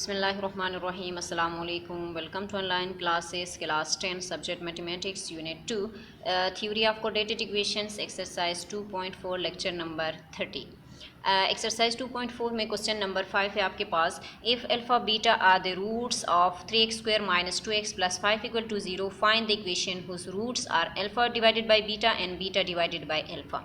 बिस्मिल्लाहिर्रहमानिर्रहीम अस्सलाम वालेकुम। Welcome to online classes class 10 subject mathematics unit 2 theory of coordinated equations exercise 2.4 lecture number 30। Exercise 2.4 में question number 5 है आपके पास। If alpha beta are the roots of 3x² - 2x + 5 = 0, find the equation whose roots are alpha divided by beta and beta divided by alpha.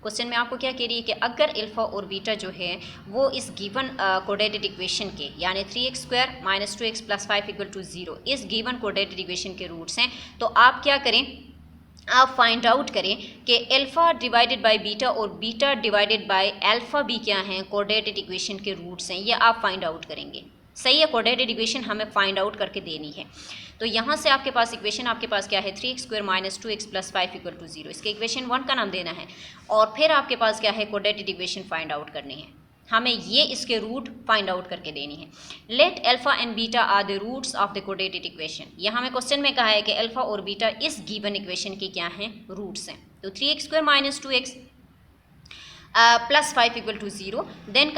Question में आपको क्या कह रही है कि अगर अल्फा और बीटा जो है वो इस गिवन कोऑर्डिनेटेड इक्वेशन के यानी 3x² - 2x + 5 = 0 इस गिवन कोऑर्डिनेटेड इक्वेशन के रूट्स हैं, तो आप क्या करें, आप फाइंड आउट करें कि अल्फा डिवाइडेड बाय बीटा और बीटा डिवाइडेड बाय अल्फा भी क्या हैं, कोऑर्डिनेटेड इक्वेशन के रूट्स हैं। ये आप फाइंड आउट करेंगे। सही है, कोऑर्डिनेटेड इक्वेशन हमें फाइंड आउट करके देनी है। तो यहाँ से आपके पास इक्वेशन आपके पास क्या है, 3x² - 2x + 5 = 0। इसके इक्वेशन 1 का नाम देना है और फिर आपके पास क्या है, कोऑर्डिनेटेड इक्वेशन फाइंड आउट करनी है। हमें ये इसके रूट फाइंड आउट करके देनी है। Let alpha and beta are the roots of the coordinated equation. यहाँ हमें क्वेश्चन में कहा है कि अल्फा और बीटा इस गिवन इक्वेशन के क्या हैं, रूट्स हैं। तो 3x² - 2x + 5 = 0. Then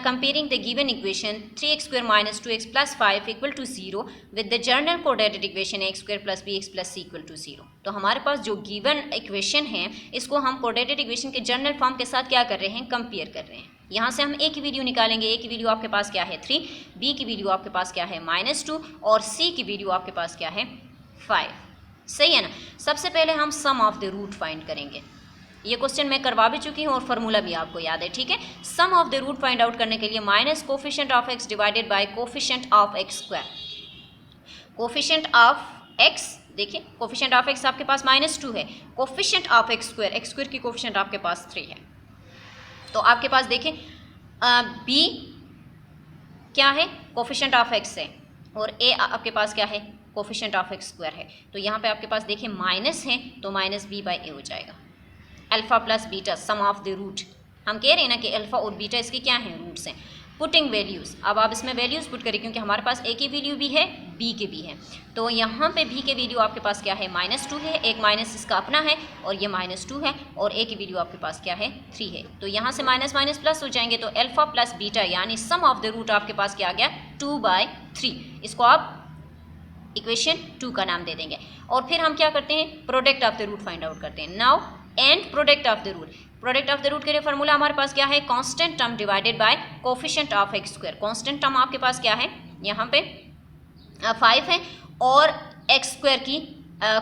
comparing the given equation 3x² - 2x + 5 = 0 with the general coordinated equation x² + bx + c = 0. तो हमारे पास जो गिवन इक्वेशन है इसको हम कोऑर्डिनेटेड इक्वेशन के जनरल फॉर्म के साथ क्या कर रहे हैं, कंपेयर कर रहे हैं। यहाँ से हम ए की वैल्यू निकालेंगे। ए की वैल्यू आपके पास क्या है 3, बी की वैल्यू आपके पास क्या है -2 और सी की वैल्यू आपके पास क्या है 5। सही है ना। सबसे पहले हम sum of the root find करेंगे। ये क्वेश्चन मैं करवा भी चुकी हूँ और फार्मूला भी आपको याद है, ठीक है। Sum of the root find out करने के लिए minus coefficient of x divided by coefficient of x²। Coefficient of x, देखिए कोफिशिएंट ऑफ x आपके पास -2 है, कोफिशिएंट ऑफ x² की कोफिशिएंट आपके पास 3 है। तो आपके पास देखिए b क्या है, कोफिशिएंट ऑफ x है और a आपके पास क्या है, कोफिशिएंट ऑफ x² है। तो यहाँ पे आपके पास देखिए माइनस है तो -b/a हो जाएगा। Alpha plus beta sum of the root, हम कह रहे हैं ना कि अल्फा और बीटा इसके क्या हैं, रूट्स हैं। पुटिंग वैल्यूज़, अब आप इसमें वैल्यूज़ पुट करें क्योंकि हमारे पास ए की वैल्यू भी है, बी के भी है। तो यहाँ पे बी के वैल्यू आपके पास क्या है, -2 है, एक माइनस इसका अपना है और ये -2 है और ए की वैल्यू आपके पास क्या है 3 है। तो यहाँ से माइनस माइनस प्लस हो जाएंगे। तो अल्फा प्लस बीटा यानी सम ऑफ द रूट आपके पास क्या आ गया 2/3। इसको आप इक्वेशन 2 का नाम दे देंगे और फिर हम क्या करते हैं, product of the root find out करते हैं। Now and product of the root, product of the root के लिए फॉर्मूला हमारे पास क्या है, constant term divided by coefficient of x²। Constant term आपके पास क्या है, यहाँ पे 5 है और x² की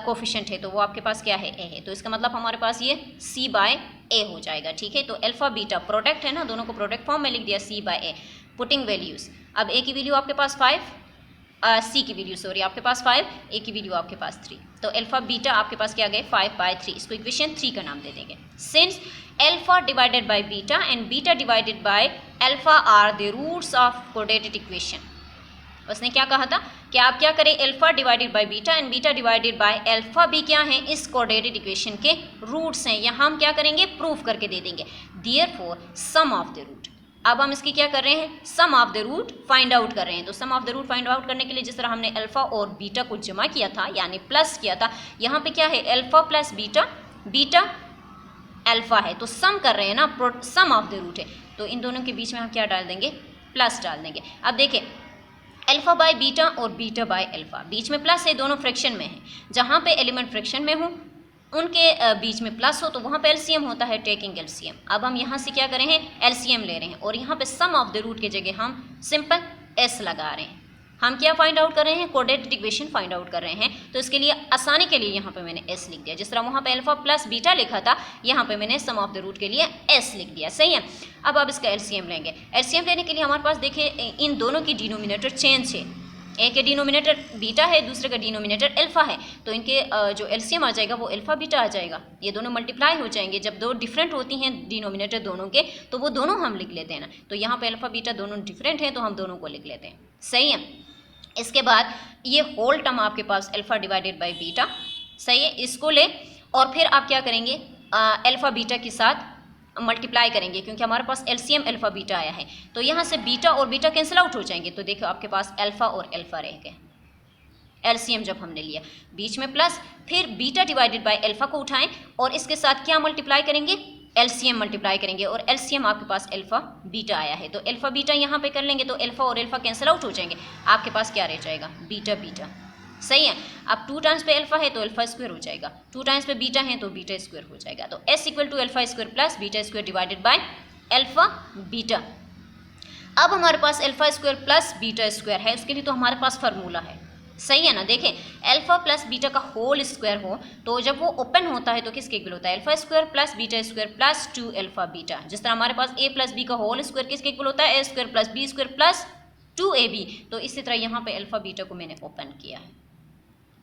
कोफिशिएंट है तो वो आपके पास क्या है, a है। तो इसका मतलब हमारे पास ये c/a हो जाएगा, ठीक है। तो अल्फा बीटा प्रोडक्ट है ना, दोनों को प्रोडक्ट फॉर्म में लिख दिया c/a। पुटिंग वैल्यूज, अब a की वैल्यू आपके पास 5, सी की वैल्यू सॉरी आपके पास 5, ए की वैल्यू आपके पास 3। तो अल्फा बीटा आपके पास क्या गए 5/3। इसको इक्वेशन 3 का नाम दे देंगे। Since alpha divided by beta and beta divided by alpha are the roots of coordinated equation. उसने क्या कहा था कि आप क्या करें, alpha divided by beta and beta divided by alpha भी क्या है, इस कोऑर्डिनेटेड इक्वेशन के रूट्स हैं। यहाँ हम क्या करेंगे, प्रूफ करके दे देंगे। Therefore sum of the root, अब हम इसकी क्या कर रहे हैं, sum of the root find out कर रहे हैं। तो sum of the root find out करने के लिए जिस तरह हमने अल्फा और बीटा को जमा किया था यानी प्लस किया था, यहाँ पे क्या है alpha plus beta, beta alpha है तो सम कर रहे हैं ना, सम ऑफ द रूट है तो इन दोनों के बीच में हम क्या डाल देंगे, प्लस डाल देंगे। अब देखें अल्फा बाय बीटा और बीटा बाय अल्फा, बीच में प्लस है, दोनों फ्रैक्शन में है। जहाँ पे एलिमेंट फ्रैक्शन में हो उनके बीच में प्लस हो तो वहाँ पे एलसीएम होता है, टेकिंग एलसीएम। अब हम यहाँ से क्या करें हैं, एलसीएम ले रहे हैं और यहाँ पे सम ऑफ द रूट के जगह हम सिंपल एस लगा रहे हैं। हम क्या फाइंड आउट कर रहे हैं, कोऑर्डिनेटेड इक्वेशन फाइंड आउट कर रहे हैं। तो इसके लिए आसानी के लिए यहाँ पे मैंने एस लिख दिया, जिस तरह वहाँ पे अल्फा प्लस बीटा लिखा था यहाँ पे मैंने सम ऑफ द रूट के लिए एस लिख दिया। सही है। अब आप इसका एलसीएम लेंगे। एलसीएम लेने के लिए हमारे पास देखिए इन दोनों की डिनोमिनेटर चेंज है, एक के डिनोमिनेटर बीटा है, दूसरे का डिनोमिनेटर अल्फा है। तो इनके जो एलसीएम आ जाएगा वो अल्फा बीटा आ जाएगा। ये दोनों मल्टीप्लाई हो जाएंगे। जब दो डिफरेंट होती हैं डिनोमिनेटर दोनों के तो वो दोनों हम लिख लेते हैं ना। तो यहाँ पे अल्फा बीटा दोनों डिफरेंट हैं तो हम दोनों को लिख लेते हैं। सही है। इसके बाद ये होल टर्म आपके पास अल्फा डिवाइडेड बाई बीटा, सही है, इसको ले और फिर आप क्या करेंगे, अल्फा बीटा के साथ मल्टीप्लाई करेंगे क्योंकि हमारे पास एलसीएम अल्फा बीटा आया है। तो यहाँ से बीटा और बीटा कैंसिल आउट हो जाएंगे तो देखो आपके पास अल्फा और अल्फा रह गए। एलसीएम जब हमने लिया बीच में प्लस, फिर बीटा डिवाइडेड बाय अल्फा को उठाएं और इसके साथ क्या मल्टीप्लाई करेंगे, एलसीएम मल्टीप्लाई करेंगे और एलसीएम आपके पास अल्फा बीटा आया है, तो अल्फा बीटा यहाँ पे कर लेंगे तो अल्फा और अल्फा कैंसिल आउट हो जाएंगे, आपके पास क्या रह जाएगा, बीटा बीटा। सही है। अब 2 टाइम्स पे अल्फा है तो अल्फा स्क्वायर हो जाएगा, 2 टाइम्स पे बीटा है तो बीटा स्क्वायर हो जाएगा। तो S equal to alpha square plus beta square divided by alpha beta. अब हमारे पास alpha square plus beta square है, उसके लिए तो हमारे पास फार्मूला है। सही है ना। देखें, अल्फा प्लस बीटा का होल स्क्वायर हो तो जब वो ओपन होता है तो किसके इक्वल होता है, alpha square plus beta square plus 2 alpha beta. जिस तरह हमारे पास a प्लस बी का होल स्क्वायर किसके इक्वल होता है, a square plus B square plus 2ab। तो इसी तरह यहाँ पे अल्फा बीटा को मैंने ओपन किया है।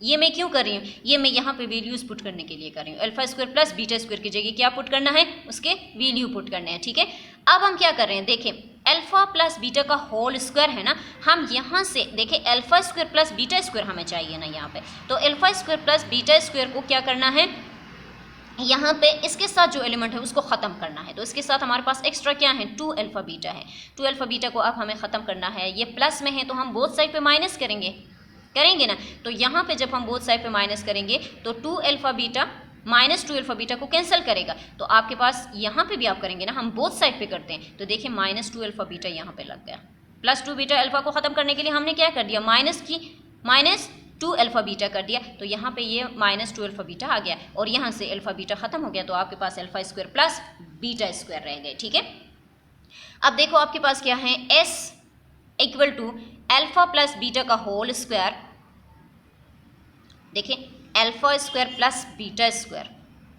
ये मैं क्यों कर रही हूँ, ये मैं यहाँ पे वैल्यूज पुट करने के लिए कर रही हूँ। Alpha square plus beta square की जगह क्या पुट करना है, उसके वैल्यू पुट करने हैं। ठीक है। अब हम क्या कर रहे हैं, देखें अल्फा प्लस बीटा का होल स्क्वायर है ना, हम यहाँ से देखें alpha square plus beta square हमें चाहिए ना यहाँ पे, तो alpha square plus beta square को क्या करना है, यहाँ पे इसके साथ जो एलिमेंट है उसको ख़त्म करना है। तो इसके साथ हमारे पास एक्स्ट्रा क्या है, 2 अल्फा बीटा है। 2 अल्फा बीटा को अब हमें ख़त्म करना है। ये प्लस में है तो हम बोथ साइड पे माइनस करेंगे ना। तो यहाँ पे जब हम बोथ साइड पे माइनस करेंगे तो 2 alpha beta minus 2 alpha beta को कैंसिल करेगा। तो आपके पास यहाँ पे भी आप करेंगे ना, हम बोथ साइड पे करते हैं। तो देखिए माइनस 2 अल्फा बीटा यहाँ पे लग गया, प्लस 2 बीटा अल्फा को ख़त्म करने के लिए हमने क्या कर दिया, माइनस 2 अल्फा बीटा कर दिया। तो यहाँ पे ये माइनस 2 अल्फा बीटा आ गया और यहाँ से अल्फा बीटा ख़त्म हो गया, तो आपके पास alpha square plus beta square रह गए। ठीक है। अब देखो आपके पास क्या है, S equal to alpha plus beta का होल स्क्वायर। देखिए alpha square plus beta square,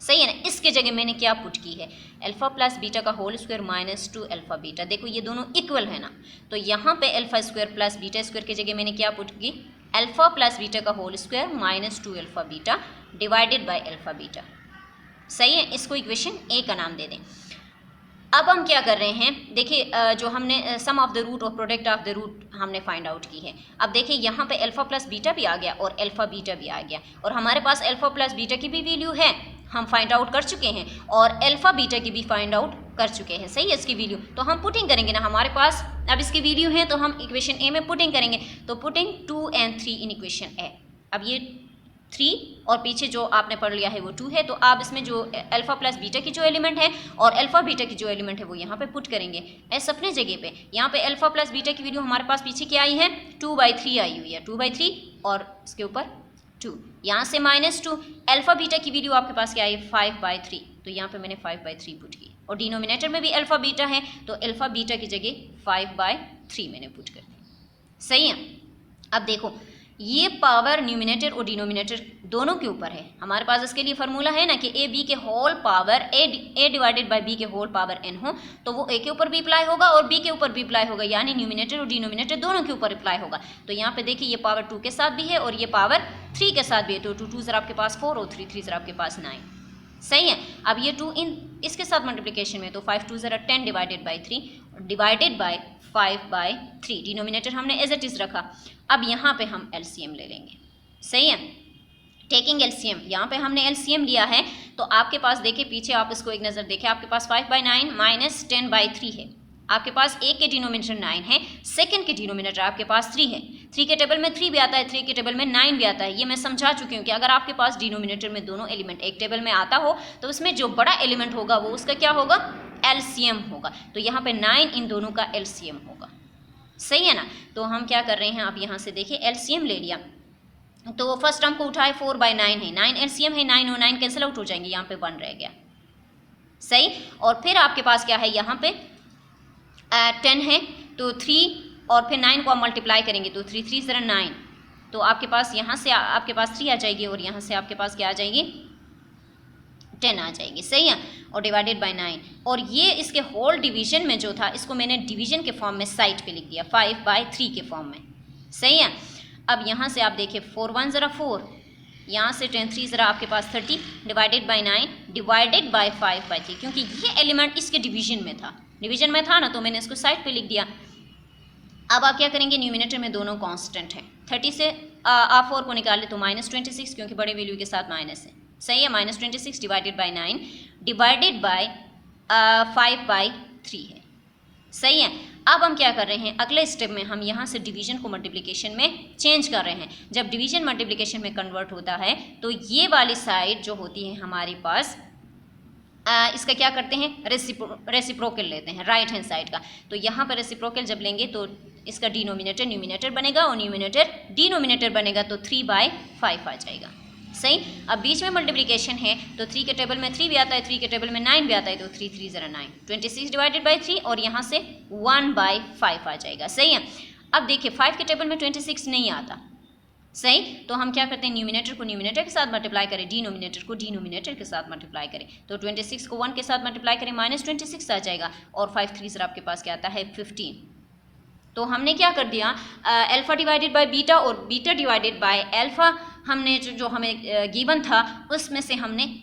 सही है ना। इसके जगह मैंने क्या पुट की है, अल्फा प्लस बीटा का whole square minus 2 alpha beta. देखो ये दोनों इक्वल है ना, तो यहाँ पे alpha square plus beta square की जगह मैंने क्या पुट की, अल्फा प्लस बीटा का whole square minus 2 alpha beta divided by alpha beta. सही है। इसको इक्वेशन ए का नाम दे दें। अब हम क्या कर रहे हैं, देखिए जो हमने सम ऑफ द रूट और प्रोडक्ट ऑफ द रूट हमने फाइंड आउट की है। अब देखिए यहाँ पे अल्फा प्लस बीटा भी आ गया और अल्फा बीटा भी आ गया, और हमारे पास अल्फा प्लस बीटा की भी वैल्यू है, हम फाइंड आउट कर चुके हैं, और अल्फा बीटा की भी फाइंड आउट कर चुके हैं। सही है। इसकी वैल्यू तो हम पुटिंग करेंगे ना, हमारे पास अब इसकी वैल्यू है तो हम इक्वेशन ए में पुटिंग करेंगे। तो पुटिंग 2 and 3 इन इक्वेशन ए। अब ये 3 और पीछे जो आपने पढ़ लिया है वो 2 है, तो आप इसमें जो अल्फा प्लस बीटा की जो एलिमेंट है और अल्फा बीटा की जो एलिमेंट है वो यहाँ पे पुट करेंगे एस अपने जगह पे। यहाँ पे अल्फा प्लस बीटा की वैल्यू हमारे पास पीछे क्या आई है, 2/3 आई हुई है, 2/3 और इसके ऊपर 2, यहाँ से -2। अल्फा बीटा की वैल्यू आपके पास क्या आई, 5/3, तो यहाँ पे मैंने 5/3 पुट की, और डिनोमिनेटर में भी अल्फा बीटा है तो अल्फा बीटा की जगह 5/3 मैंने पुट कर दी। सही है। अब देखो ये पावर न्यूमिनेटर और डिनोमिनेटर दोनों के ऊपर है। हमारे पास इसके लिए फार्मूला है ना कि ए बी के whole power A divided by B के होल पावर n हो, तो वो ए के ऊपर भी अप्लाई होगा और बी के ऊपर भी अप्लाई होगा, यानी न्यूमिनेटर और डिनोमिनेटर दोनों के ऊपर अप्लाई होगा। तो यहाँ पे देखिए ये पावर 2 के साथ भी है और ये पावर 3 के साथ भी है, तो 2 2 जरा आपके पास 4 और 3 3 जरा आपके पास 9। सही है। अब ये 2 इन इसके साथ मल्टीप्लिकेशन में, तो 5 2 जरा 10 divided by 3 divided by 5/3, denominator हमने एज इट इज रखा। अब यहाँ पे हम एलसीएम ले लेंगे। सही है। टेकिंग एलसीएम, यहाँ पे हमने एलसीएम लिया है, तो आपके पास देखिए पीछे आप इसको एक नज़र देखें, आपके पास 5/9 माइनस 10/3 है। आपके पास एक के डिनोमिनेटर 9 है, सेकंड के डिनोमिनेटर आपके पास 3 है। 3 के टेबल में 3 भी आता है, 3 के टेबल में 9 भी आता है। ये मैं समझा चुकी हूँ कि अगर आपके पास डिनोमिनेटर में दोनों एलिमेंट एक टेबल में आता हो तो उसमें जो बड़ा एलिमेंट होगा वो उसका क्या होगा, एलसीएम होगा। तो यहाँ पे 9 इन दोनों का एलसीएम होगा। सही है ना। तो हम क्या कर रहे हैं, आप यहाँ से देखिए एलसीएम ले लिया, तो फर्स्ट टर्म को उठाए 4/9 है, 9 एलसीएम है, 9 और 9 कैंसिल आउट हो जाएंगे, यहाँ पे 1 रह गया। सही। और फिर आपके पास क्या है, यहाँ पे 10 है, तो 3 और फिर 9 को आप मल्टीप्लाई करेंगे तो 3 3 जरा 9, तो आपके पास यहाँ से आपके पास 3 आ जाएगी और यहाँ से आपके पास क्या आ जाएगी, 10 आ जाएगी। सही है। और डिवाइडेड बाय 9, और ये इसके होल डिवीजन में जो था इसको मैंने डिवीजन के फॉर्म में साइड पे लिख दिया 5/3 के फॉर्म में। सही है। अब यहाँ से आप देखिए 4 1 ज़रा 4, यहाँ से 10 3 ज़रा आपके पास 30 डिवाइडेड बाय 9 डिवाइडेड बाय 5/3, क्योंकि ये एलिमेंट इसके डिवीजन में था ना, तो मैंने इसको साइड पे लिख दिया। अब आप क्या करेंगे, न्यूमिनेटर में दोनों कांस्टेंट हैं, 30 से आप 4 को निकाले तो -26, क्योंकि बड़े वैल्यू के साथ माइनस है। सही है। -26 डिवाइडेड बाय 9 डिवाइडेड बाय 5/3 है। सही है। अब हम क्या कर रहे हैं, अगले स्टेप में हम यहाँ से डिवीजन को मल्टीप्लिकेशन में चेंज कर रहे हैं। जब डिवीजन मल्टीप्लिकेशन में कन्वर्ट होता है तो ये वाली साइड जो होती है हमारे पास इसका क्या करते हैं, रेसिप्रोकल लेते हैं राइट हैंड साइड का। तो यहाँ पर रेसिप्रोकल जब लेंगे तो इसका डिनोमिनेटर न्यूमिनेटर बनेगा और न्यूमिनेटर डिनोमिनेटर बनेगा, तो 3/5 आ जाएगा। सही। अब बीच में मल्टीप्लिकेशन है तो 3 के टेबल में 3 भी आता है, 3 के टेबल में 9 भी आता है, तो 3 3 ज़रा 9, 26 डिवाइडेड बाई 3 और यहाँ से 1/5 आ जाएगा। सही है। अब देखिए 5 के टेबल में 26 नहीं आता। सही। तो हम क्या करते हैं, न्यूमिनेटर को न्यूमिनेटर के साथ मल्टीप्लाई करें, डिनोमिनेटर को डिनोमिनेटर के साथ मल्टीप्लाई करें। तो 26 को 1 के साथ मल्टीप्लाई करें, -26 आ जाएगा और 5 3 आपके पास क्या आता है 15। तो हमने क्या कर दिया, अल्फा डिवाइडेड बाय बीटा और बीटा डिवाइडेड बाय अल्फा, हमने जो हमें गिवन था उसमें से हमने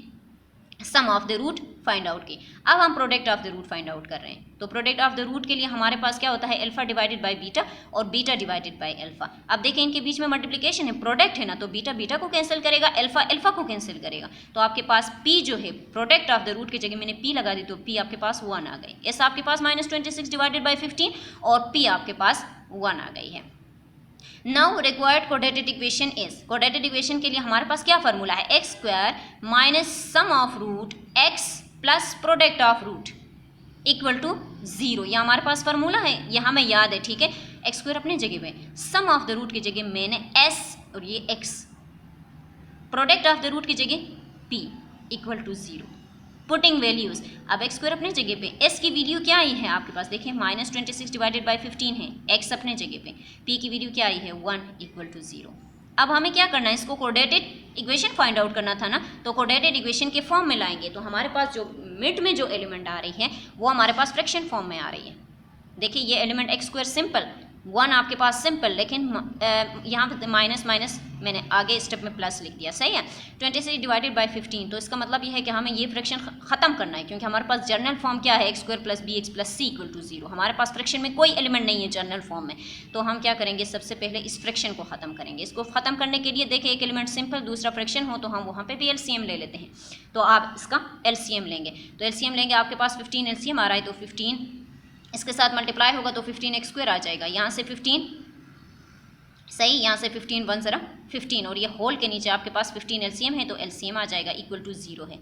sum of the root find out की। अब हम product of the root find out कर रहे हैं। तो प्रोडक्ट ऑफ द रूट के लिए हमारे पास क्या होता है, अल्फा डिवाइडेड बाय बीटा और बीटा डिवाइडेड बाय अल्फा। अब देखें इनके बीच में मल्टीप्लिकेशन है, प्रोडक्ट है ना, तो बीटा बीटा को कैंसिल करेगा, अल्फा अल्फा को कैंसिल करेगा। तो आपके पास पी जो है प्रोडक्ट ऑफ द रूट की जगह मैंने पी लगा दी, तो पी आपके पास 1 आ गई। एस आपके पास -26 डिवाइडेड बाई 15 और पी आपके पास 1 आ गई है। Now required quadratic equation is, quadratic equation के लिए हमारे पास क्या फार्मूला है, X square minus sum of root X plus product of root equal to 0। यह हमारे पास फार्मूला है, यह हमें याद है। ठीक है, एक्स स्क्वायर अपने जगह पे, सम ऑफ द रूट की जगह मैंने एस और ये X, product of the root की जगह P equal to 0, putting values. अब एक्स स्क्वायर अपने जगह पे, एस की वैल्यू क्या आई है आपके पास, देखिए -26 डिवाइडेड बाई 15 है, एक्स अपने जगह पे, पी की वैल्यू क्या आई है 1 इक्वल टू 0। अब हमें क्या करना है, इसको कोऑर्डिनेटेड इक्वेशन फाइंड आउट करना था ना, तो कोऑर्डिनेटेड इक्वेशन के फॉर्म में लाएंगे। तो हमारे पास जो मिड में जो एलिमेंट आ रही है वो हमारे पास फ्रैक्शन फॉर्म में आ रही है। देखिए ये एलिमेंट एक्स स्क्वायर सिंपल, 1 आपके पास सिंपल, लेकिन यहाँ पे माइनस माइनस मैंने आगे स्टेप में प्लस लिख दिया। सही है। 26 डिवाइडेड बाई 15, तो इसका मतलब ये है कि हमें ये फ्रैक्शन खत्म करना है, क्योंकि हमारे पास जर्नल फॉर्म क्या है, X square plus B X plus C equal to 0। हमारे पास फ्रैक्शन में कोई एलिमेंट नहीं है जर्नल फॉर्म में। तो हम क्या करेंगे, सबसे पहले इस फ्रैक्शन को खत्म करेंगे। इसको खत्म करने के लिए देखिए एक एलिमेंट सिंपल, दूसरा फ्रैक्शन हो तो हम वहाँ पर भी एलसीएम ले लेते हैं। तो आप इसका एलसीएम लेंगे, तो एलसीएम लेंगे, आपके पास 15 एलसीएम आ रहा है, तो 15 इसके साथ मल्टीप्लाई होगा तो 15 एक्स स्क्वायर आ जाएगा। यहाँ से 15, सही, यहाँ से 15 1 ज़रा 15 और ये होल के नीचे आपके पास 15 एलसीएम है, तो एलसीएम आ जाएगा इक्वल टू 0 है।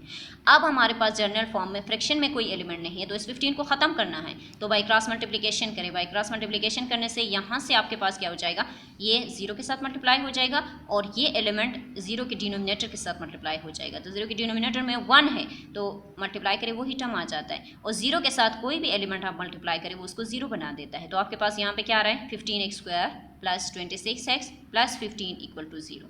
अब हमारे पास जर्नल फॉर्म में फ्रैक्शन में कोई एलिमेंट नहीं है, तो इस 15 को ख़त्म करना है, तो बाई क्रॉस मल्टीप्लिकेशन करें। बाई क्रॉस मल्टीप्लिकेशन करने से यहाँ से आपके पास क्या हो जाएगा, ये 0 के साथ मल्टीप्लाई हो जाएगा और ये एलिमेंट 0 के डिनोमिनेटर के साथ मल्टीप्लाई हो जाएगा। तो 0 के डिनोमिनेटर में 1 है, तो मल्टीप्लाई करें वही टर्म आ जाता है, और 0 के साथ कोई भी एलिमेंट आप मल्टीप्लाई करें वो उसको 0 बना देता है। तो आपके पास यहाँ पे क्या आ रहा है, 15 x square plus 26 x plus 15 equal to 0।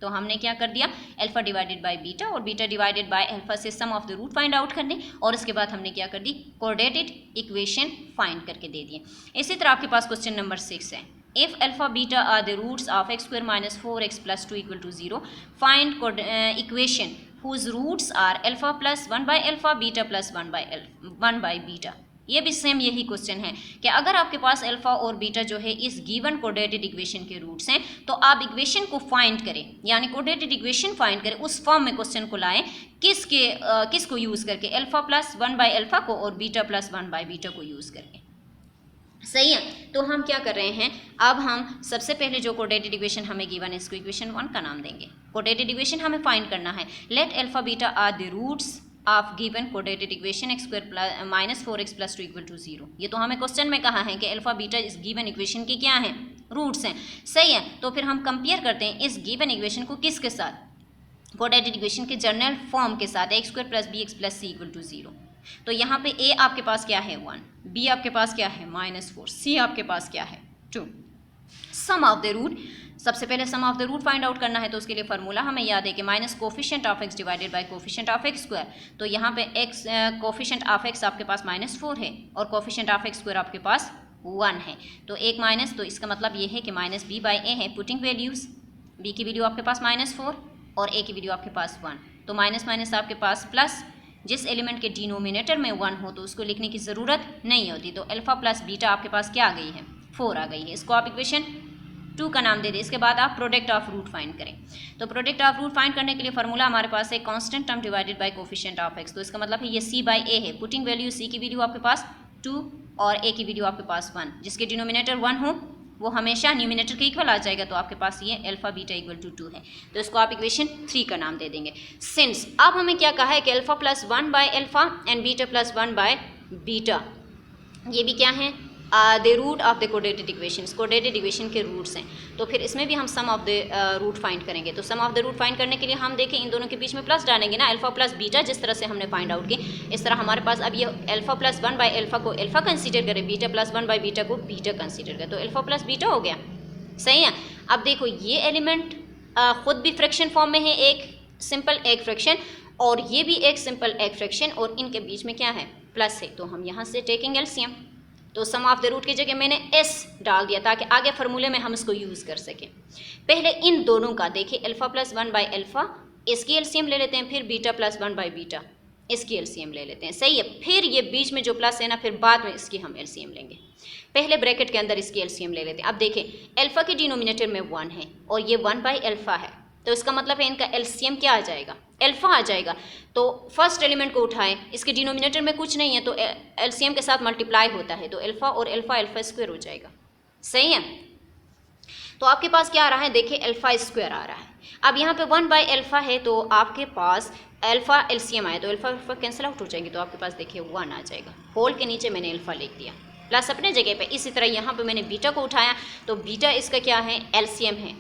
तो हमने क्या कर दिया, अल्फा डिवाइडेड बाय बीटा और बीटा डिवाइडेड बाय अल्फा से sum of the root find out करने, और उसके बाद हमने क्या कर दी, कोऑर्डिनेटेड इक्वेशन फाइंड करके दे दिए। इसी तरह आपके पास क्वेश्चन नंबर 6 है, if alpha beta are the roots of X square minus 4x plus 2 equal to 0, find equation whose roots are alpha plus 1 by alpha beta plus 1 by beta. ये भी same यही question है कि अगर आपके पास alpha और बीटा जो है इस गिवन कोऑर्डिनेटेड इक्वेशन के रूट्स हैं, तो आप इक्वेशन को फाइंड करें, यानी कोऑर्डिनेटेड इक्वेशन फाइंड करें, उस फॉर्म में क्वेश्चन को लाएं, किसको यूज़ करके, अल्फा प्लस 1 बाय अल्फा को और बीटा प्लस 1 बाय बीटा को यूज़ करके। सही है। तो हम क्या कर रहे हैं, अब हम सबसे पहले जो कोऑर्डिनेटेड इक्वेशन हमें गिवन है इसको इक्वेशन 1 का नाम देंगे। कोऑर्डिनेटेड इक्वेशन हमें फाइंड करना है, let alpha beta are the roots of given coordinated equation X square minus 4x plus 2 equal to 0। ये तो हमें क्वेश्चन में कहा है कि अल्फा बीटा इस गिवन इक्वेशन की क्या है, रूट्स हैं। सही है। तो फिर हम कंपेयर करते हैं इस गिवन इक्वेशन को किसके साथ, कोऑर्डिनेटेड इक्वेशन के जर्नल फॉर्म के साथ, X square plus B X plus C equal to 0। तो यहाँ पे a आपके पास क्या है 1, b आपके पास क्या है -4, c आपके पास क्या है 2। सम ऑफ द रूट, सबसे पहले sum of the root find out करना है, तो उसके लिए फार्मूला हमें याद है कि minus coefficient of x divided by coefficient of X square. तो यहाँ पे एक्स कोफिशिएंट ऑफ एक्स आपके पास -4 है और कोफिशिएंट ऑफ एक्स स्क्वायर आपके पास 1 है, तो एक माइनस, तो इसका मतलब ये है कि माइनस b बाई ए है, पुटिंग वैल्यूज, b की वैल्यू आपके पास -4 और a की वैल्यू आपके पास 1, तो माइनस माइनस आपके पास प्लस, जिस एलिमेंट के डिनोमिनेटर में 1 हो तो उसको लिखने की ज़रूरत नहीं होती। तो अल्फा प्लस बीटा आपके पास क्या आ गई है 4 आ गई है, इसको आप इक्वेशन 2 का नाम दे दें। इसके बाद आप प्रोडक्ट ऑफ रूट फाइंड करें। तो प्रोडक्ट ऑफ रूट फाइंड करने के लिए फार्मूला हमारे पास है constant term divided by coefficient of x. तो इसका मतलब है ये c बाई ए है, पुटिंग वैल्यू c की वैल्यू आपके पास 2 और a की वैल्यू आपके पास 1, जिसके डिनोमिनेटर 1 हो वो हमेशा न्यूमिनेटर के इक्वल आ जाएगा, तो आपके पास ये अल्फा बीटा इक्वल टू 2 है, तो इसको आप इक्वेशन 3 का नाम दे देंगे। सिंस अब हमें क्या कहा है कि alpha plus 1 by alpha and beta plus 1 by beta, ये भी क्या है द रूट ऑफ द कोडेटेड इक्वेशंस, कोडेटेड इक्वेशन के रूट्स हैं। तो फिर इसमें भी हम sum of the root find करेंगे। तो sum of the root find करने के लिए हम देखें इन दोनों के बीच में प्लस डालेंगे ना, अल्फा प्लस बीटा जिस तरह से हमने फाइंड आउट की, इस तरह हमारे पास अब ये अल्फा प्लस 1 बाय अल्फा को अल्फा कंसीडर करें, बीटा प्लस 1 बाय बीटा को बीटा कंसीडर करें, तो अल्फा प्लस बीटा हो गया। सही है। अब देखो ये एलिमेंट खुद भी फ्रैक्शन फॉर्म में है, एक सिंपल एक फ्रैक्शन, और ये भी एक सिंपल एक फ्रैक्शन, और इनके बीच में क्या है प्लस है, तो हम यहाँ से टेकिंग एलसीएम, तो सम ऑफ द रूट की जगह मैंने एस डाल दिया ताकि आगे फार्मूले में हम इसको यूज़ कर सकें। पहले इन दोनों का देखिए अल्फा प्लस 1 बाय अल्फा, इसकी एलसीएम ले लेते हैं, फिर बीटा प्लस 1 बाय बीटा, इसकी एलसीएम ले लेते हैं। सही है। फिर ये बीच में जो प्लस है ना, फिर बाद में इसकी हम एलसीएम लेंगे, पहले ब्रैकेट के अंदर इसकी एलसीएम ले लेते हैं। अब देखिए अल्फा के डिनोमिनेटर में 1 है और ये 1 बाय अल्फा है, तो इसका मतलब है इनका एलसीएम क्या आ जाएगा, अल्फा आ जाएगा। तो फर्स्ट एलिमेंट को उठाएं, इसके डिनोमिनेटर में कुछ नहीं है तो एलसीएम के साथ मल्टीप्लाई होता है, तो अल्फा और अल्फा अल्फा स्क्वायर हो जाएगा। सही है। तो आपके पास क्या आ रहा है, देखिए अल्फा स्क्वायर आ रहा है। अब यहाँ पे 1 बाय अल्फा है, तो आपके पास अल्फा एलसीएम आए तो अल्फा अल्फा कैंसिल आउट हो जाएंगे, तो आपके पास देखिए 1 आ जाएगा। होल के नीचे मैंने अल्फा लिख दिया, प्लस अपने जगह पे। इसी तरह यहाँ पे मैंने बीटा को उठाया, तो बीटा इसका क्या है एलसीएम है,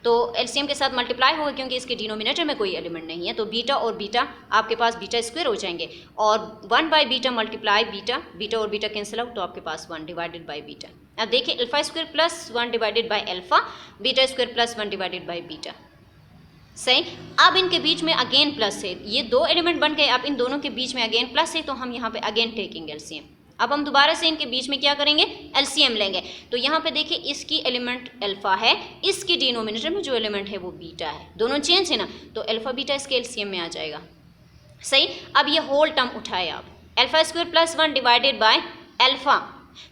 तो एलसीएम के साथ मल्टीप्लाई होगा क्योंकि इसके डिनोमिनेटर में कोई एलिमेंट नहीं है, तो बीटा और बीटा आपके पास बीटा स्क्वायर हो जाएंगे, और 1 by beta multiply beta, beta और बीटा कैंसिल आउट, तो आपके पास 1 डिवाइडेड बाय बीटा। अब देखिए alpha square plus 1 divided by alpha, beta square plus 1 divided by beta. सही। अब इनके बीच में अगेन प्लस है, ये दो एलिमेंट बन गए, अब इन दोनों के बीच में अगेन प्लस है, तो हम यहाँ पे अगेन टेकिंग एलसीएम। अब हम दोबारा से इनके बीच में क्या करेंगे, एलसीएम लेंगे। तो यहाँ पे देखिए इसकी एलिमेंट अल्फा है, इसकी डिनोमिनेटर में जो एलिमेंट है वो बीटा है, दोनों चेंज है ना, तो अल्फा बीटा इसके एलसीएम में आ जाएगा। सही। अब ये होल टर्म उठाए आप, alpha square plus 1 divided by alpha,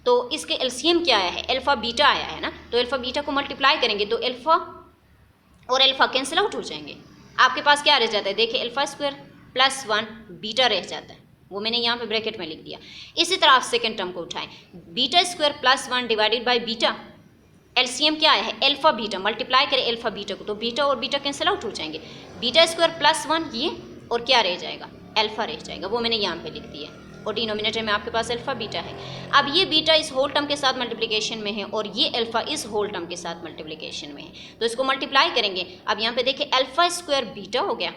तो इसके एलसीएम क्या आया है, अल्फा बीटा आया है ना, तो अल्फा बीटा को मल्टीप्लाई करेंगे तो अल्फा और अल्फा कैंसिल आउट हो जाएंगे। आपके पास क्या रह जाता है, देखिए अल्फा स्क्वायर प्लस 1 बीटा रह जाता है, वो मैंने यहाँ पे ब्रैकेट में लिख दिया। इसी तरह आप सेकेंड टर्म को उठाएं, beta square plus 1 divided by beta, LCM क्या आया है अल्फा बीटा, मल्टीप्लाई करें अल्फा बीटा को, तो बीटा और बीटा कैंसिल आउट हो जाएंगे, बीटा स्क्वायर प्लस 1 ये, और क्या रह जाएगा अल्फा रह जाएगा, वो मैंने यहाँ पे लिख दिया, और डिनोमिनेटर में आपके पास अल्फा बीटा है। अब ये बीटा इस होल टर्म के साथ मल्टीप्लिकेशन में है और ये अल्फा इस होल टर्म के साथ मल्टीप्लिकेशन में है, तो इसको मल्टीप्लाई करेंगे। अब यहाँ पे देखिए अल्फा स्क्वायर बीटा हो गया,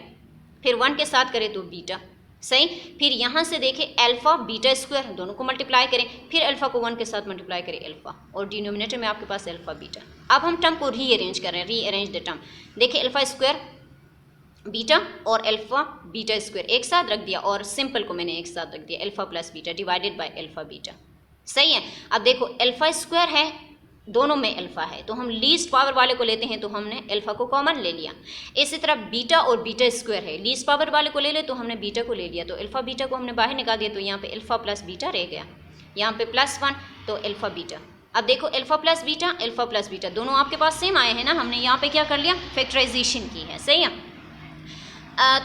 फिर 1 के साथ करें तो बीटा। सही। फिर यहाँ से देखें अल्फा बीटा स्क्वायर, दोनों को मल्टीप्लाई करें, फिर अल्फा को 1 के साथ मल्टीप्लाई करें अल्फा, और डिनोमिनेटर में आपके पास अल्फा बीटा। अब हम टर्म को रीअरेंज करें, रीअरेंज द टर्म। देखिए अल्फा स्क्वायर बीटा और अल्फा बीटा स्क्वायर एक साथ रख दिया, और सिंपल को मैंने एक साथ रख दिया, alpha plus beta divided by alpha beta. सही है। अब देखो अल्फा स्क्वायर है, दोनों में अल्फा है, तो हम लीस्ट पावर वाले को लेते हैं, तो हमने अल्फा को कॉमन ले लिया। इसी तरह बीटा और बीटा स्क्वायर है, लीस्ट पावर वाले को ले ले तो हमने बीटा को ले लिया, तो अल्फा बीटा को हमने बाहर निकाल दिया, तो यहाँ पे अल्फा प्लस बीटा रह गया, यहाँ पे प्लस 1 तो अल्फा बीटा। अब देखो अल्फा प्लस बीटा दोनों आपके पास सेम आए हैं ना, हमने यहाँ पे क्या कर लिया फैक्टराइजेशन की है। सही है।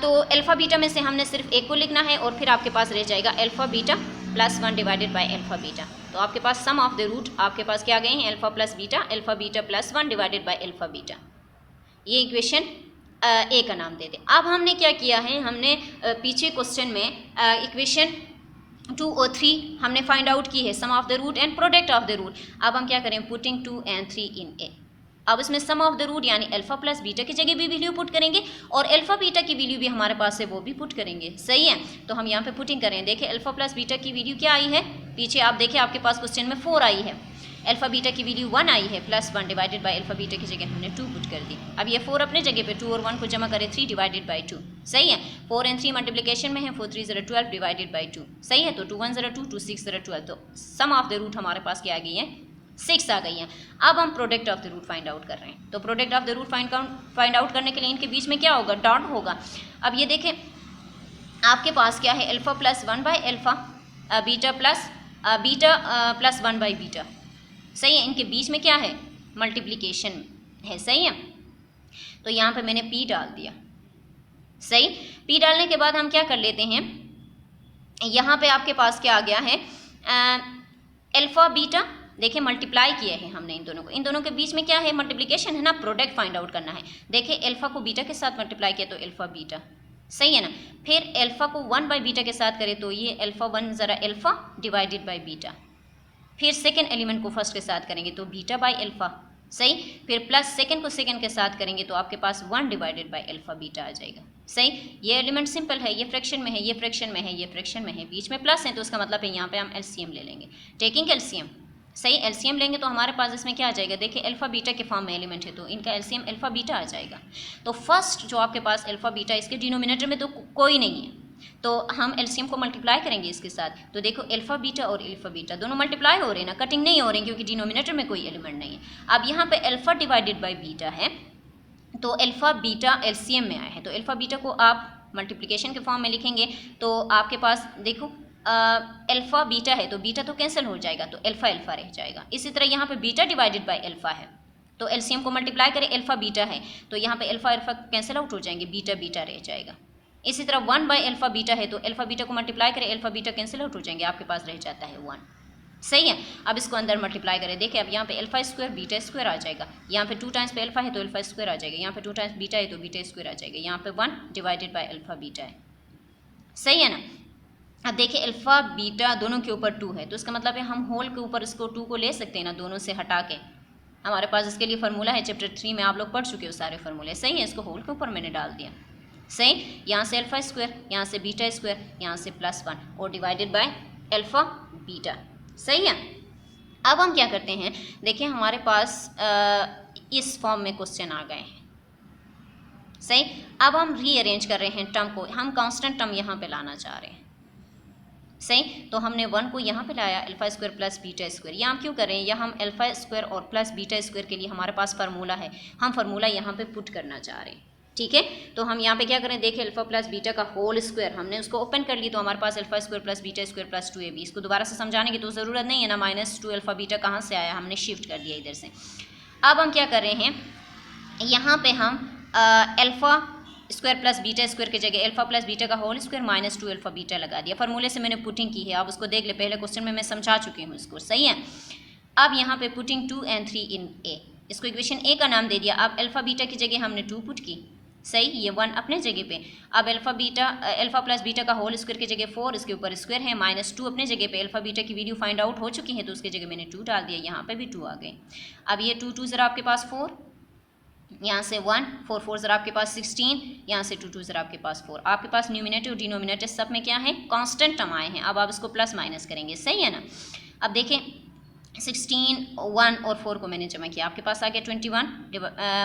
तो अल्फा बीटा में से हमने सिर्फ एक को लिखना है, और फिर आपके पास रह जाएगा alpha beta plus 1 divided by alpha beta. तो आपके पास सम ऑफ द रूट आपके पास क्या आ गए हैं, alpha beta plus 1 divided by alpha beta. ये इक्वेशन ए का नाम दे दें। अब हमने क्या किया है, हमने पीछे क्वेश्चन में इक्वेशन 2 और 3 हमने फाइंड आउट की है, sum of the root and product of the root. अब हम क्या करें, पुटिंग 2 and 3 इन ए। अब इसमें सम ऑफ द रूट यानी अल्फा प्लस बीटा की जगह भी वैल्यू पुट करेंगे, और अल्फा बीटा की वैल्यू भी हमारे पास है वो भी पुट करेंगे। सही है। तो हम यहाँ पे पुटिंग करें, देखिए अल्फा प्लस बीटा की वैल्यू क्या आई है, पीछे आप देखिए आपके पास क्वेश्चन में 4 आई है, अल्फा बीटा की वैल्यू 1 आई है, plus 1 divided by alpha beta की जगह हमने 2 पुट कर दी। अब ये 4 अपने जगह पे, 2 और 1 को जमा करें 3 डिवाइडेड बाई 2। सही है। 4 and 3 मल्टीप्लिकेशन में है, 4 3 0 12 डिवाइडेड बाई 2। सही है। तो 2 1 0 2 2 6 0 12, तो सम ऑफ द रूट हमारे पास क्या आ गई है, 6 आ गई हैं। अब हम product of the root find out कर रहे हैं, तो product of the root find out करने के लिए इनके बीच में क्या होगा, डॉट होगा। अब ये देखें आपके पास क्या है, alpha plus 1 by alpha, beta plus 1 by beta. सही है। इनके बीच में क्या है, मल्टीप्लिकेशन है। सही है। तो यहाँ पे मैंने p डाल दिया। सही। p डालने के बाद हम क्या कर लेते हैं, यहाँ पे आपके पास क्या आ गया है, अल्फा बीटा देखिए मल्टीप्लाई किया है हमने इन दोनों के बीच में क्या है, मल्टीप्लिकेशन है ना, प्रोडक्ट फाइंड आउट करना है। देखिए अल्फा को बीटा के साथ मल्टीप्लाई किया तो अल्फा बीटा, सही है ना। फिर अल्फा को 1 बाई बीटा के साथ करें तो ये अल्फा 1 ज़रा अल्फा डिवाइडेड बाई बीटा। फिर सेकेंड एलिमेंट को फर्स्ट के साथ करेंगे तो बीटा बाई अल्फा, सही। फिर प्लस सेकेंड को सेकेंड के साथ करेंगे तो आपके पास 1 डिवाइडेड बाई अल्फा बीटा आ जाएगा, सही। ये एलिमेंट सिंपल है, ये फ्रैक्शन में है, ये फ्रैक्शन में है, ये फ्रैक्शन में है, बीच में प्लस है तो उसका मतलब है यहाँ पे हम एलसीएम ले लेंगे। टेकिंग एलसीएम, सही, एलसीएम लेंगे तो हमारे पास इसमें क्या आ जाएगा, देखिए अल्फा बीटा के फॉर्म में एलिमेंट है तो इनका एलसीएम अल्फा बीटा आ जाएगा। तो फर्स्ट जो आपके पास अल्फा बीटा, इसके डिनोमिनेटर में तो कोई नहीं है तो हम एलसीएम को मल्टीप्लाई करेंगे इसके साथ। तो देखो अल्फा बीटा और अल्फा बीटा दोनों मल्टीप्लाई हो रहे हैं ना, कटिंग नहीं हो रहे हैं क्योंकि डिनोमिनेटर में कोई एलिमेंट नहीं है। अब यहाँ पे अल्फा डिवाइडेड बाई बीटा है तो अल्फा बीटा एलसीएम में आया है, तो अल्फा बीटा को आप मल्टीप्लिकेशन के फॉर्म में लिखेंगे तो आपके पास देखो अल्फा बीटा है तो बीटा तो कैंसिल हो जाएगा तो अल्फा अल्फा रह जाएगा। इसी तरह यहाँ पे बीटा डिवाइडेड बाई अल्फा है तो एलसीएम को मल्टीप्लाई करें, अल्फा बीटा है तो यहाँ पे अल्फा अल्फा कैंसिल आउट हो जाएंगे, बीटा बीटा रह जाएगा। इसी तरह 1 बाई अल्फा बीटा है तो अल्फा बीटा को मल्टीप्लाई करें, अल्फा बीटा कैंसिल आउट हो जाएंगे, आपके पास रह जाता है 1, सही है। अब इसको अंदर मल्टीप्लाई करें, देखिए अब यहाँ पे अल्फा स्क्वायर बीटा स्क्वायर आ जाएगा, यहाँ पे 2 टाइम्स पे अल्फा है तो अल्फा स्क्वायर आ जाएगा, यहाँ पे 2 टाइम्स बीटा है तो बीटा स्क्वायर आ जाएगा, यहाँ पे 1 डिवाइडेड बाई अल्फा बीटा है, सही है ना। अब देखिए अल्फा बीटा दोनों के ऊपर 2 है तो इसका मतलब है हम होल के ऊपर इसको 2 को ले सकते हैं ना, दोनों से हटा के। हमारे पास इसके लिए फार्मूला है, चैप्टर 3 में आप लोग पढ़ चुके हो सारे फार्मूले, सही है। इसको होल के ऊपर मैंने डाल दिया, सही। यहाँ से अल्फा स्क्वायर, यहाँ से बीटा स्क्वायर, यहाँ से +1 और डिवाइडेड बाय अल्फा बीटा, सही है। अब हम क्या करते हैं, देखिए हमारे पास इस फॉर्म में क्वेश्चन आ गए हैं, सही। अब हम रीअरेंज कर रहे हैं टर्म को, हम कांस्टेंट टर्म यहाँ पे लाना चाह रहे हैं, सही। तो हमने 1 को यहाँ पे लाया, alpha square plus beta square. यहाँ हम क्यों कर रहे हैं, यहाँ हम अल्फा स्क्वायर और प्लस बीटा स्क्वायर के लिए हमारे पास फार्मूला है, हम फार्मूला यहाँ पे पुट करना चाह रहे हैं, ठीक है। तो हम यहाँ पे क्या करें, देखिए अल्फा प्लस बीटा का होल स्क्वायर हमने उसको ओपन कर ली तो हमारे पास alpha square plus beta square plus 2ab। इसको दोबारा से समझाने की तो ज़रूरत नहीं है ना, -2 अल्फा बीटा कहाँ से आया, हमने शिफ्ट कर दिया इधर से। अब हम क्या कर रहे हैं, यहाँ पे हम alpha square plus beta square की जगह अल्फा प्लस बीटा का होल स्क्वायर -2 अल्फा बीटा लगा दिया। फार्मूले से मैंने पुटिंग की है, आप उसको देख ले, पहले क्वेश्चन में मैं समझा चुकी हूँ इसको, सही है। अब यहाँ पे पुटिंग 2 and 3 इन ए, इसको इक्वेशन ए का नाम दे दिया। अब अल्फा बीटा की जगह हमने 2 पुट की, सही, ये 1 अपने जगह पे। अब अल्फा प्लस बीटा का होल स्क्वायर की जगह 4, इसके ऊपर स्क्वायर है, -2 अपने जगह पे। अल्फा बीटा की वैल्यू फाइंड आउट हो चुकी है तो उसकी जगह मैंने 2 डाल दिया, यहाँ पे भी 2 आ गए। अब ये 2 ज़रा आपके पास 4, यहाँ से 1 4 4 ज़रा आपके पास 16, यहाँ से 2 ज़रा आपके पास 4। आपके पास न्यूमिनेटर और डिनोमिनेटर सब में क्या है, कांस्टेंट टर्म आए हैं। अब आप इसको प्लस माइनस करेंगे, सही है ना। अब देखें 16 1 और 4 को मैंने जमा किया, आपके पास आ गया 21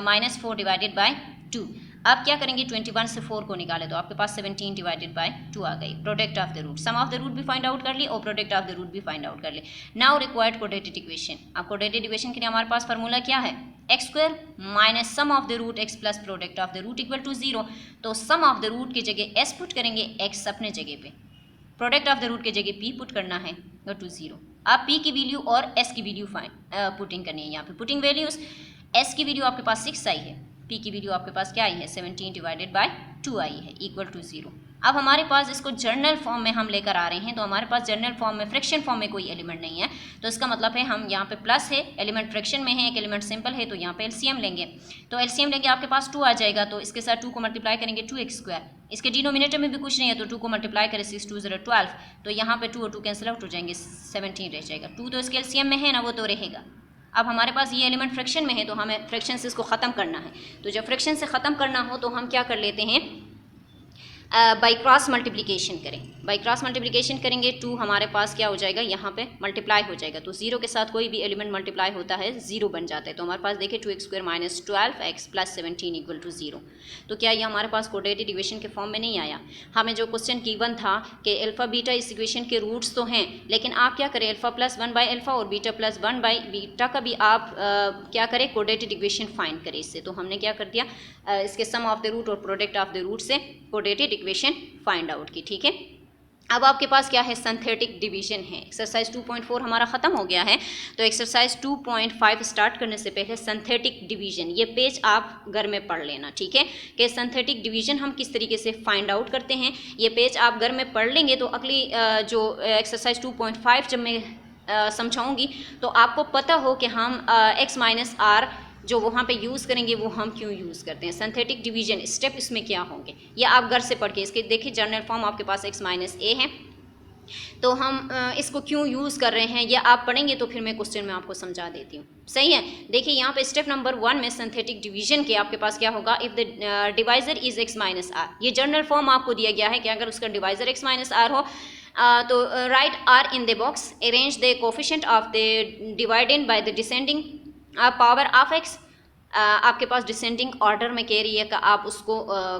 -4 डिवाइडेड बाय 2। अब क्या करेंगे, 21 से 4 को निकाले तो आपके पास 17 डिवाइडेड बाय 2 आ गई। Product of the root, sum of the root भी फाइंड आउट कर ली और प्रोडक्ट ऑफ द रूट भी फाइंड आउट कर ली। नाउ रिक्वायर्ड कोडेटेड इक्वेशन। अब कोडेटेड इक्वेशन के लिए हमारे पास फार्मूला क्या है, x² minus sum of the root x plus product of the root equal to 0। तो सम ऑफ द रूट की जगह s पुट करेंगे, x अपने जगह पे, प्रोडक्ट ऑफ द रूट की जगह p पुट करना है टू 0। आप p की वैल्यू और s की वैल्यू पुटिंग करनी है। यहाँ पे पुटिंग वैल्यूज, s की वैल्यू आपके पास 6 आई है, p की वैल्यू आपके पास क्या आई है, 17 डिवाइडेड बाय 2 आई है, इक्वल टू 0। अब हमारे पास इसको जर्नल फॉर्म में हम लेकर आ रहे हैं तो हमारे पास जर्नल फॉर्म में फ्रैक्शन फॉर्म में कोई एलिमेंट नहीं है, तो इसका मतलब है हम यहाँ पे प्लस है, एलिमेंट फ्रैक्शन में है, एक एलिमेंट सिंपल है, तो यहाँ पे एलसीएम लेंगे। तो एलसीएम लेंगे, आपके पास 2 आ जाएगा, तो इसके साथ 2 को मल्टीप्लाई करेंगे 2x²। इसके डिनोमिनेटर में भी कुछ नहीं है तो 2 को मल्टीप्लाई करें 6 2 0 12, तो यहाँ पे 2 और 2 कैंसिल आउट हो जाएंगे, 17 रह जाएगा। 2 तो इसके एलसीएम में है ना, वो तो रहेगा। अब हमारे पास ये एलिमेंट फ्रैक्शन में है तो हमें फ्रैक्शन से इसको ख़त्म करना है। तो जब फ्रैक्शन से ख़त्म करना हो तो हम क्या कर लेते हैं, बाई क्रॉस मल्टीप्लिकेशन करें। बाई क्रॉस मल्टीप्लिकेशन करेंगे 2 हमारे पास क्या हो जाएगा, यहाँ पे मल्टीप्लाई हो जाएगा, तो 0 के साथ कोई भी एलिमेंट मल्टीप्लाई होता है 0 बन जाता है। तो हमारे पास देखिए 2x² minus 12x plus 17 equal to 0। तो क्या ये हमारे पास कोडेटेड इक्वेशन के फॉर्म में नहीं आया। हमें जो क्वेश्चन गिवन था कि अल्फा बीटा इस इक्वेशन के रूट्स तो हैं, लेकिन आप क्या करें, अल्फा प्लस 1 बाई अल्फा और बीटा प्लस 1 बाई बीटा का भी आप क्या करें, कोडेटेड इक्वेशन फाइंड करें इससे। तो हमने क्या कर दिया, इसके सम ऑफ द रूट और प्रोडक्ट ऑफ द रूट से कोडेटेड इक्वेशन फाइंड आउट की, ठीक है। अब आपके पास क्या है, सिंथेटिक डिवीजन है। एक्सरसाइज 2.4 हमारा ख़त्म हो गया है, तो एक्सरसाइज 2.5 स्टार्ट करने से पहले सिंथेटिक डिवीजन, ये पेज आप घर में पढ़ लेना, ठीक है, कि सिंथेटिक डिवीजन हम किस तरीके से फाइंड आउट करते हैं। ये पेज आप घर में पढ़ लेंगे तो अगली जो एक्सरसाइज 2.5 जब मैं समझाऊंगी तो आपको पता हो कि हम x माइनस आर जो वहाँ पे यूज़ करेंगे वो हम क्यों यूज़ करते हैं, सिंथेटिक डिवीजन स्टेप इसमें क्या होंगे, ये आप घर से पढ़ के इसके देखिए जनरल फॉर्म आपके पास x माइनस ए है, तो हम इसको क्यों यूज़ कर रहे हैं ये आप पढ़ेंगे तो फिर मैं क्वेश्चन में आपको समझा देती हूँ। सही है, देखिए यहाँ पे स्टेप नंबर 1 में सिंथेटिक डिवीजन के आपके पास क्या होगा, if the divisor is x minus R, ये जनरल फॉर्म आपको दिया गया है कि अगर उसका डिवाइजर x माइनस आर हो तो write R in the box, arrange the coefficient of the divided by the descending power of x। आपके पास डिसेंडिंग ऑर्डर में कह रही है कि आप उसको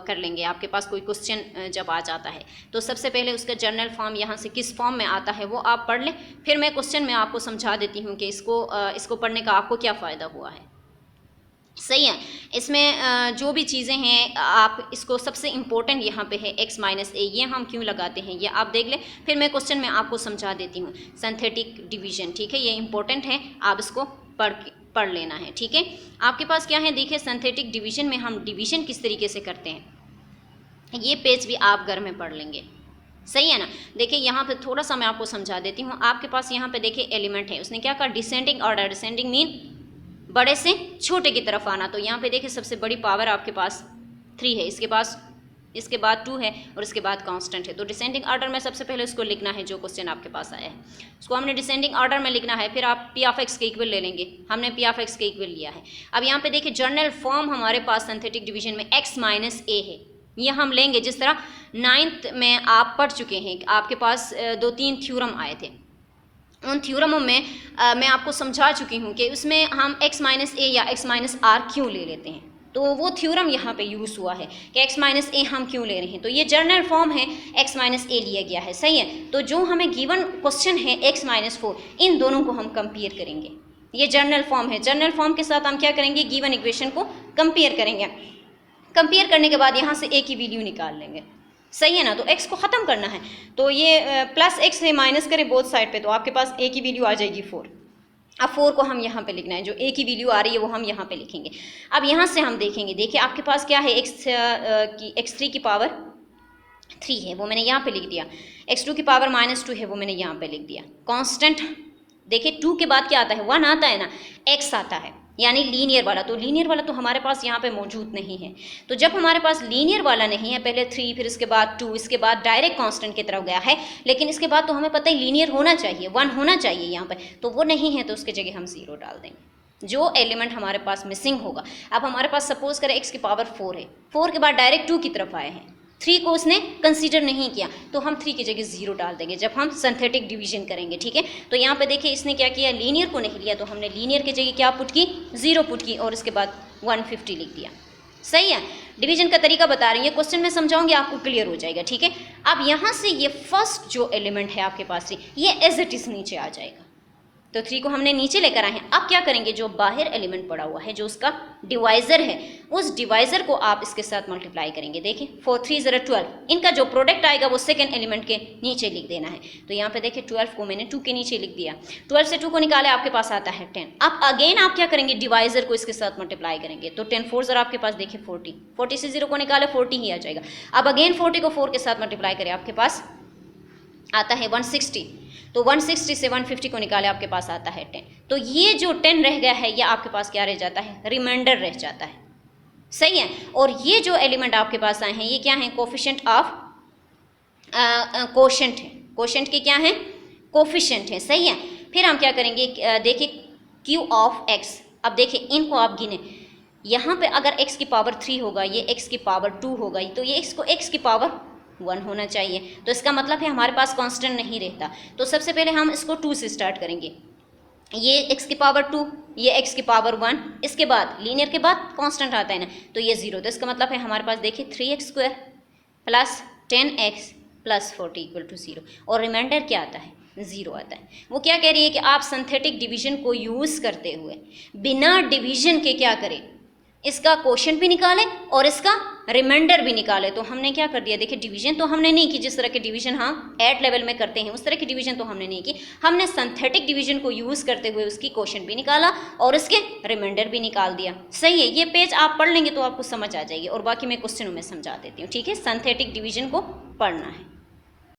कर लेंगे, आपके पास कोई क्वेश्चन जब आ जाता है तो सबसे पहले उसका जनरल फॉर्म यहाँ से किस फॉर्म में आता है वो आप पढ़ लें, फिर मैं क्वेश्चन में आपको समझा देती हूँ कि इसको पढ़ने का आपको क्या फ़ायदा हुआ है। सही है, इसमें जो भी चीज़ें हैं आप इसको सबसे इम्पोर्टेंट यहाँ पे है x माइनस ए, ये हम क्यों लगाते हैं ये आप देख लें, फिर मैं क्वेश्चन में आपको समझा देती हूँ। सिंथेटिक डिवीजन, ठीक है, ये इंपॉर्टेंट है, आप इसको पढ़ लेना है। ठीक है, आपके पास क्या है, देखिए सिंथेटिक डिवीजन में हम डिवीजन किस तरीके से करते हैं ये पेज भी आप घर में पढ़ लेंगे। सही है ना, देखिए यहाँ पे थोड़ा सा मैं आपको समझा देती हूँ। आपके पास यहाँ पे देखिए एलिमेंट है, उसने क्या कहा, डिसेंडिंग ऑर्डर, डिसेंडिंग मीन बड़े से छोटे की तरफ आना, तो यहाँ पे देखिए सबसे बड़ी पावर आपके पास 3 है, इसके बाद 2 है और इसके बाद कांस्टेंट है, तो डिसेंडिंग ऑर्डर में सबसे पहले उसको लिखना है, जो क्वेश्चन आपके पास आया है उसको हमने डिसेंडिंग ऑर्डर में लिखना है, फिर आप पी ऑफ एक्स के इक्वल ले लेंगे, हमने पी ऑफ एक्स के इक्वल लिया है। अब यहाँ पे देखिए जनरल फॉर्म हमारे पास सिंथेटिक डिवीजन में x माइनस ए है, ये हम लेंगे जिस तरह 9th में आप पढ़ चुके हैं, आपके पास 2-3 थ्योरम आए थे, उन थ्योरमों में मैं आपको समझा चुकी हूँ कि उसमें हम x माइनस ए या x माइनस आर क्यों ले लेते हैं, तो वो थ्योरम यहाँ पे यूज़ हुआ है कि x माइनस ए हम क्यों ले रहे हैं, तो ये जनरल फॉर्म है, x माइनस ए लिया गया है। सही है, तो जो हमें गिवन क्वेश्चन है x माइनस 4, इन दोनों को हम कंपेयर करेंगे, ये जनरल फॉर्म है, जनरल फॉर्म के साथ हम क्या करेंगे, गिवन इक्वेशन को कंपेयर करेंगे, कंपेयर करने के बाद यहाँ से a की वैल्यू निकाल लेंगे। सही है ना, तो x को ख़त्म करना है, तो ये प्लस x से माइनस करें बोथ साइड पे, तो आपके पास a की वैल्यू आ जाएगी 4। अब 4 को हम यहाँ पे लिखना है, जो a की वैल्यू आ रही है वो हम यहाँ पे लिखेंगे। अब यहाँ से हम देखेंगे, देखिए आपके पास क्या है, x3 की पावर 3 है वो मैंने यहाँ पे लिख दिया, x2 की पावर -2 है वो मैंने यहाँ पे लिख दिया। कांस्टेंट देखिए 2 के बाद क्या आता है, 1 आता है ना, x आता है, यानी लीनियर वाला, तो लीनियर वाला तो हमारे पास यहाँ पे मौजूद नहीं है, तो जब हमारे पास लीनियर वाला नहीं है, पहले 3 फिर इसके बाद 2, इसके बाद डायरेक्ट कांस्टेंट की तरफ गया है, लेकिन इसके बाद तो हमें पता है लीनियर होना चाहिए, 1 होना चाहिए यहाँ पे, तो वो नहीं है, तो उसकी जगह हम 0 डाल देंगे, जो एलिमेंट हमारे पास मिसिंग होगा। अब हमारे पास सपोज करें x की पावर 4 है, 4 के बाद डायरेक्ट 2 की तरफ आए हैं, 3 को उसने कंसीडर नहीं किया, तो हम 3 की जगह 0 डाल देंगे जब हम सिंथेटिक डिवीजन करेंगे। ठीक है, तो यहाँ पे देखिए इसने क्या किया, लीनियर को नहीं लिया, तो हमने लीनियर की जगह क्या पुट की, 0 पुट की और इसके बाद 150 लिख दिया। सही है, डिवीजन का तरीका बता रही है, क्वेश्चन में समझाऊंगी आपको क्लियर हो जाएगा। ठीक है, अब यहाँ से ये फर्स्ट जो एलिमेंट है आपके पास 3, ये एज इट इज नीचे आ जाएगा, तो 3 को हमने नीचे लेकर आए हैं। अब क्या करेंगे, जो बाहर एलिमेंट पड़ा हुआ है, जो उसका डिवाइजर है, उस डिवाइजर को आप इसके साथ मल्टीप्लाई करेंगे। देखिए 4 3 0 12, इनका जो प्रोडक्ट आएगा वो सेकंड एलिमेंट के नीचे लिख देना है, तो यहाँ पे देखिए 12 को मैंने 2 के नीचे लिख दिया, 12 से 2 को निकाले आपके पास आता है 10। अब अगेन आप क्या करेंगे, डिवाइजर को इसके साथ मल्टीप्लाई करेंगे, तो 10 4 0 आपके पास देखिए 40, 40 से 0 को निकाले 40 ही आ जाएगा। अब अगेन 40 को 4 के साथ मल्टीप्लाई करें, आपके पास आता है 160, तो 160 से 150 को निकाले आपके पास आता है 10, तो ये जो 10 रह गया है ये आपके पास क्या रह जाता है, रिमाइंडर रह जाता है। सही है, और ये जो एलिमेंट आपके पास आए हैं ये क्या है, कोफिशिएंट ऑफ कोशेंट है, कोशेंट के क्या है, कोफिशिएंट है। सही है, फिर हम क्या करेंगे, देखिए क्यू ऑफ एक्स, अब देखिए इनको आप गिने, यहाँ पे अगर x की पावर 3 होगा, ये x की पावर 2 होगा, तो ये x की पावर 1 होना चाहिए, तो इसका मतलब है हमारे पास कांस्टेंट नहीं रहता। तो सबसे पहले हम इसको 2 से स्टार्ट करेंगे, ये x की पावर 2, ये x की पावर 1, इसके बाद लीनियर के बाद कांस्टेंट आता है ना, तो ये 0, तो इसका मतलब है हमारे पास देखिए 3x² plus 10x plus 40 equal to 0, और रिमाइंडर क्या आता है, 0 आता है। वो क्या कह रही है कि आप सिंथेटिक डिवीजन को यूज़ करते हुए बिना डिवीजन के क्या करें, इसका क्वोशेंट भी निकालें और इसका रिमाइंडर भी निकाले। तो हमने क्या कर दिया, देखिए डिवीजन तो हमने नहीं की, जिस तरह के डिवीजन हम 8 लेवल में करते हैं उस तरह की डिवीजन तो हमने नहीं की, हमने सिंथेटिक डिवीजन को यूज़ करते हुए उसकी क्वोशेंट भी निकाला और इसके रिमाइंडर भी निकाल दिया। सही है, ये पेज आप पढ़ लेंगे तो आपको समझ आ जाएगी, और बाकी मैं क्वेश्चनों में समझा देती हूँ। ठीक है, सिंथेटिक डिवीजन को पढ़ना है।